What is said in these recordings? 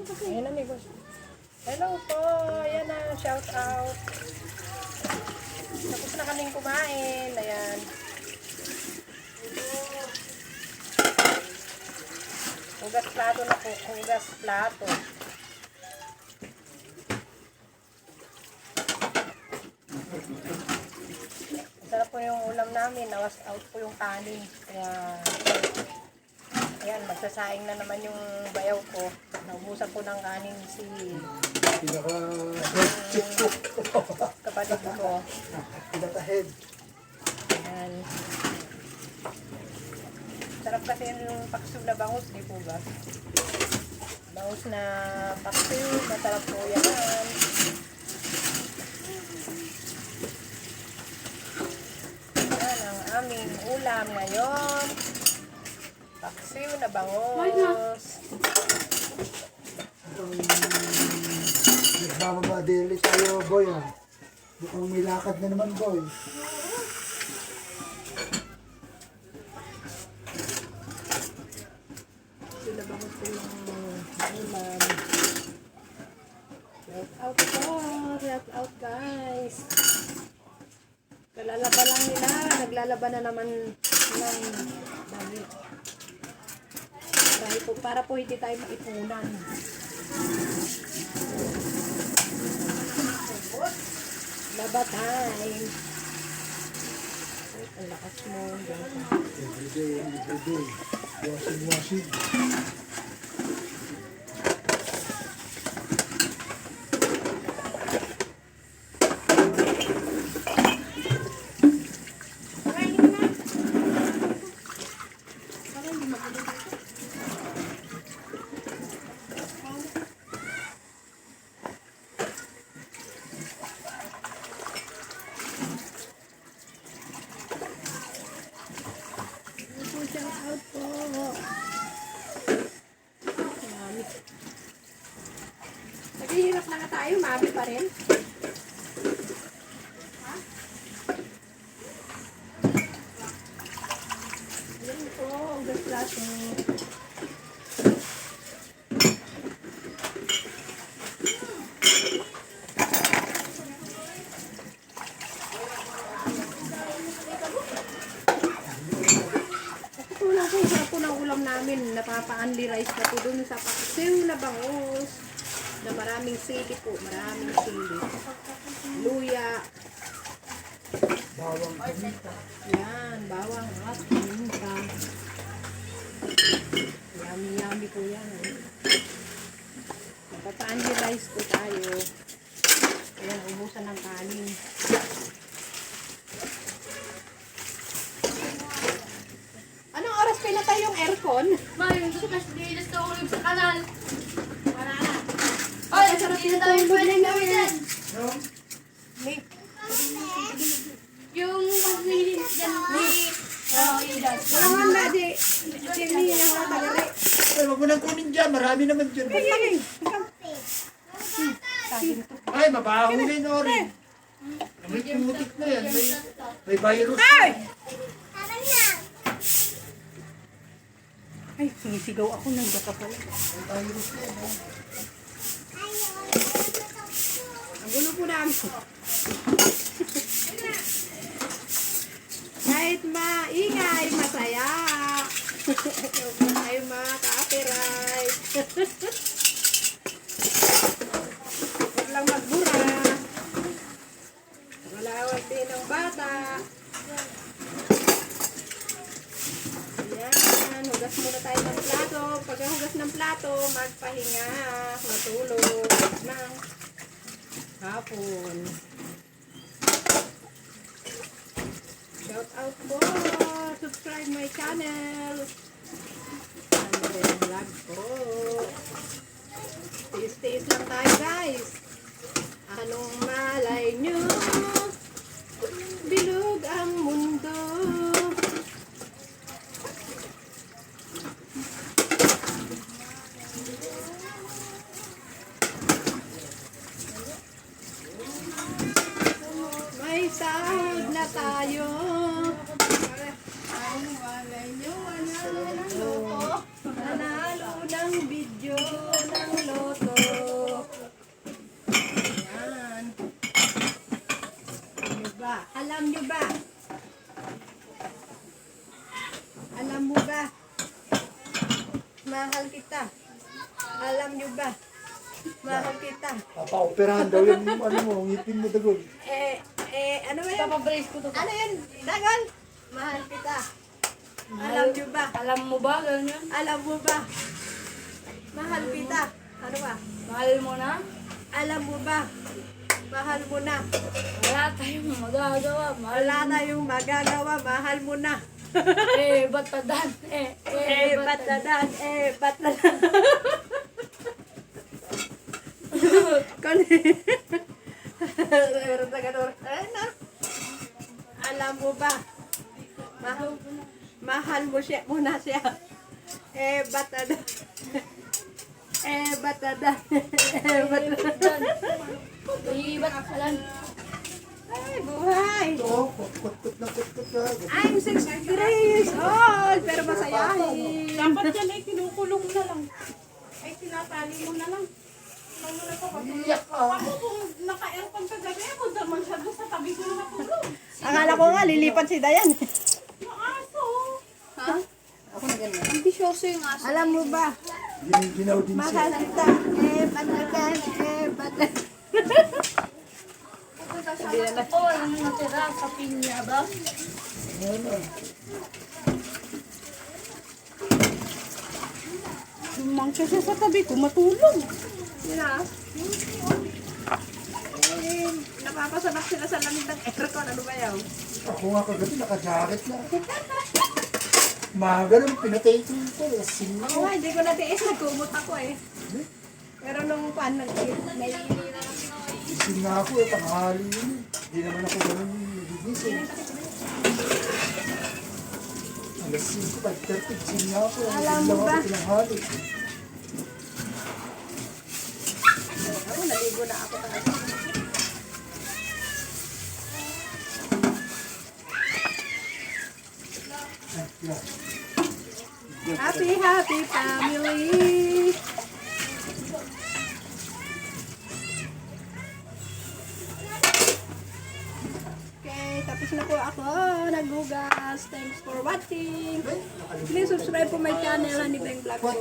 Ayun, amigos. Hello po. Ayan na, shout out. Tapos na kaming kumain. Ayan. Hugas plato na po. Hugas plato. Sarap po yung ulam namin. Nawas out po yung kanin. Kaya, ayan, magsasaing na naman yung bayaw ko. Naubusan po ng kanin si kapatid ko. Pinaka-head. Ayan. Sarap kasi yung paksiw na bangus, di po ba? Bangus na paksiw, masarap po yan. Yan ang aming ulam ngayon. Paksiw na bangus. Nagbababadeli tayo, boy, ah. Mukhang may lakad na naman, boy. Sila bangus po yung ulam. Shout out po. Shout out, guys. Kalalaba lang nila. Naglalaba na naman ng damit. Para po hindi tayo maipunan. Laba time. Ay, ang lakas mo. Everyday. Washing. Shout out po. Mami. Naghihirap na nga tayo, mami pa rin. Ha? Yan po, ugas plato. Sarap po ng ulam namin. Napapa-unli rice na po dun sa paksiw na bangus. Na maraming sili po. Maraming sili. Luya. Bawang paminta. Yan. Bawang at paminta. Yummy po yan. Napapa-unli rice po tayo. Ayan, ubusan ng kanin. Anong oras pinatay yung aircon? Mayo, gusto kasi dinas na ulit sa kanal. Wala na. Ay, sarap Hindi na yung tayo tulog pwedeng nila. gawin dyan. May- Yung pasilin dyan. Yun dyan. Walang handa, di. Hindi na ako tagari. Ay, wag mo nang kunin dyan. Marami naman dyan. Ay, mabaho na yun, Ori. May pumutik na yan. May virus. Ay! Ay, sumisigaw ako ng baka pala. May virus na yan. Ang gulo po namin. Kahit maingay, masaya. Huwag na tayo maka-copyright. Huwag lang magbura. Malawag din ang bata. Ayan, hugas muna tayo ng plato. Pag hugas ng plato, magpahinga. Matulog ng hapon. Shout out po! Subscribe my channel! Andren Vlog po! Tiis-tiis lang tayo, guys! Anong malay nyo? Bilog ang mundo! May sahod na tayo. Ang walay nyo, nanalo ng video ng loto. Alam nyo ba? Mahal kita. Papa-operahan daw yan yung ano mo, ngipin mo dagol. Ano ba yan? Papabrace ko to. Ano yan? Dagon? Mahal kita. Alam nyo ba? Alam mo ba, ganyan? Alam mo ba? Mahal kita. Ano ba? Mahal mo na? Alam mo ba? Mahal mo na. Wala tayong magagawa. Mahal Wala tayong magagawa. Mahal mo na. batadan. Batadan. Batadan. Alam mo ba? Mahal mo siya. Muna siya. Batadan. Batadan. Batadan. Iibat ka lang. Ay, buhay. Oo, kutkut na kutkut na. I'm 63 years old, pero masayahin. Dapat yan ay kinukulong na lang. Ay tinatali mo na lang. Iyak ka. Ako kung naka-aircon kagabi, mo naman siya doon sa tabi ko na natulog. Akala ko nga, lilipat si Dayan. Yung aso. Ha? Ako na ganyan. Ambisyoso yung aso. Alam mo ba, Ginaw din siya. mahal kita, batadan, batadan. Hindi na ako, ang natira sa pinya ba? Dumangsa siya sa tabi ko, matulog. Yun ah. Napapasanak sila sa lamig ng aircon. Ano ba yaw? Ako nga kagabi, naka-jacket na ako. Ganun, pinatay ko ito. Asin na. Oo nga, hindi ko natiis. Nagkumot ako eh. Pero nung pan, Asin na ako tanghali yun. Hindi naman ako ganun nagigising. Alas 5, 5:30, asin na ako. Alam mo ba? Tanghali. ako, naligo na ako talaga. Happy, happy family! Okay, tapos na po ako. Naghugas. Thanks for watching. Please subscribe po my channel, Honey Bang Vlog po.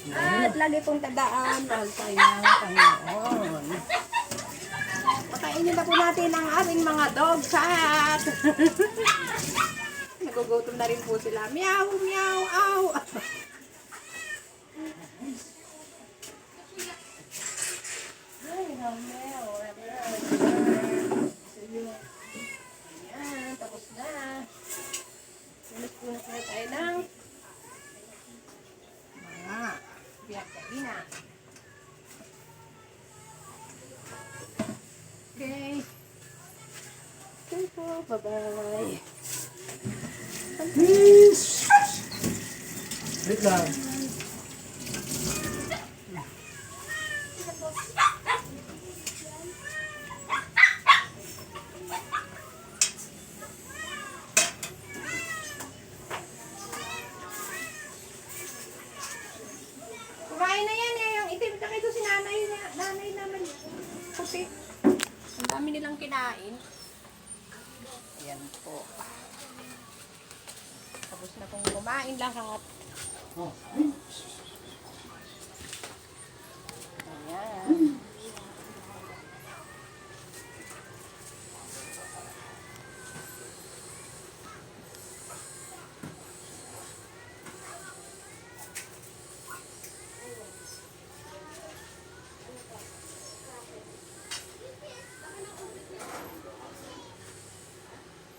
At lagi pong tandaan, mahal tayo ng Panginoon. Pakainin na po natin ang aming mga dogs at nagugutom na rin po sila. Meow, meow, aw. Ay, meow. Ayan, tapos na. Tulis po na tayo ng mga biyak-bina. Okay. Okay po, bye-bye. Peace! Wait lang. Kumain na yan eh. Yung itim na kayo si nanay naman. Puti. Ang dami nilang kinain. Ayan po. Tapos na pong kumain lahat. Oh. Ayan.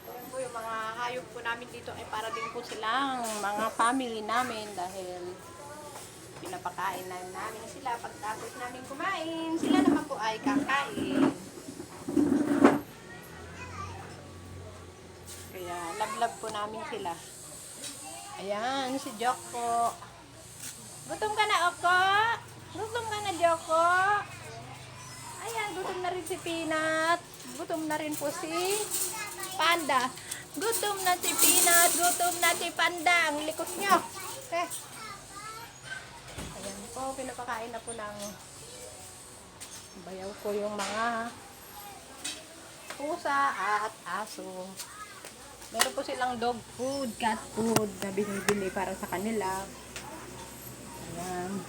Ayan po yung mga hayop po namin dito ay para din po silang mga family namin dahil pinapakain na namin sila pagtapos namin kumain. Sila naman po ay kakain. Kaya love-love po namin sila. Ayan, si Joko. Gutom ka na, Oko? Gutom ka na, Joko? Ayan, gutom na rin si Peanut. Gutom na rin po si Panda. Gutom na si Peanut. Gutom na si Panda. Ang likot nyo. Ayan po, pinapakain na po ng bayaw ko yung mga pusa at aso. Meron po silang dog food, cat food na binibili para sa kanila. Ayan.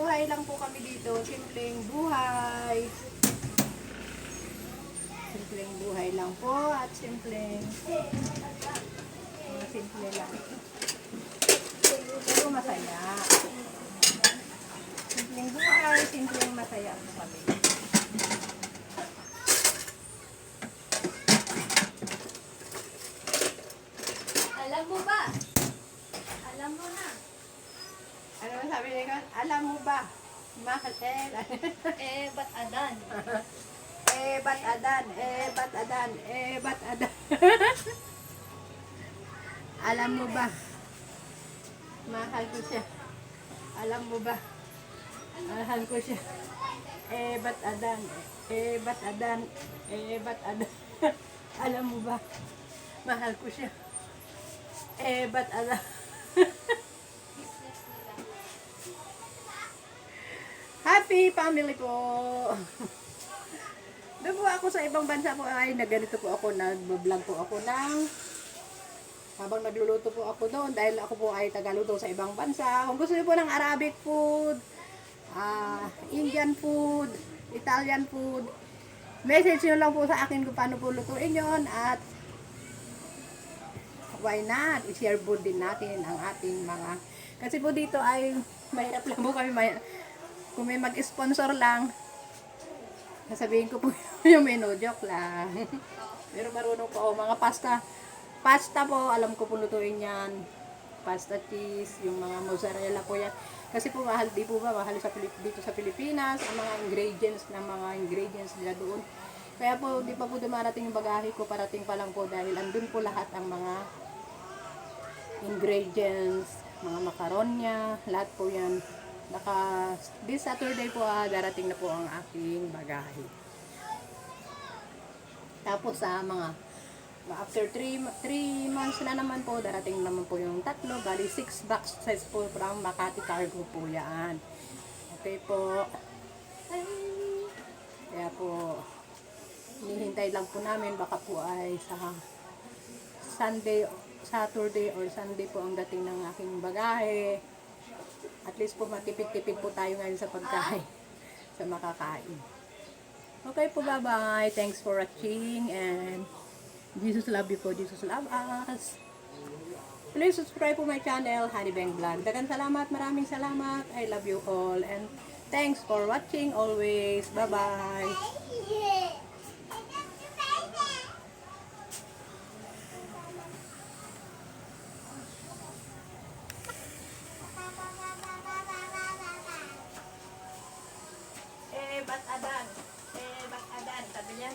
buhay lang po kami dito. Simpleng buhay. Simpleng buhay lang po at simpleng mga simple lang. Pero masaya. Simpleng buhay, simpleng masaya po kami. Alam mo ba? Alam mo na. Ano ba sabi niya? Alam mo ba? Mahal Ba't adan? ba't adan? Ba't adan? Ba't adan? Alam mo ba? Mahal ko siya. Alam mo ba? Mahal ko siya. Ba't adan? Ba't adan? Ba't adan? Alam mo ba? Mahal ko siya. Ba't adan? Happy family po! Doon po ako sa ibang bansa po ay nagganito po ako, nag-vlog po ako ng habang nagluluto po ako doon dahil ako po ay tagaluto sa ibang bansa. Kung gusto niyo po ng Arabic food, Indian food, Italian food, message niyo lang po sa akin kung paano po lutuin yon at why not, i-share po din natin ang ating mga, kasi po dito ay mahirap lang po kami, kung may mag-sponsor lang, sasabihin ko po yung menu, joke lang. Pero marunong po ako, mga pasta po, alam ko po lutuin yan, pasta cheese, yung mga mozzarella po yan, kasi po mahal, di po ba, mahal dito sa Pilipinas, ang mga ingredients nila doon. Kaya po, di pa po dumarating yung bagahe ko, parating pa lang po dahil andun po lahat ang mga ingredients, mga makaronya, lahat po yan. This Saturday po darating na po ang aking bagahe. Tapos sa after 3 months na naman po, darating naman po yung 3, bali 6 boxes po from Makati Cargo po yan. Okay po. Kaya po, hinihintay lang po namin, baka po ay sa Saturday or Sunday po ang dating ng aking bagahe. At least po matipid-tipid po tayo ngayon sa pagkain, sa makakain. Okay po, bye-bye. Thanks for watching and Jesus love you po. Jesus love us. Please subscribe po my channel, Honey Bang Vlog. Dagan salamat, maraming salamat. I love you all and thanks for watching always. Bye-bye. Ba't adan? Ba't adan? Sabi niyan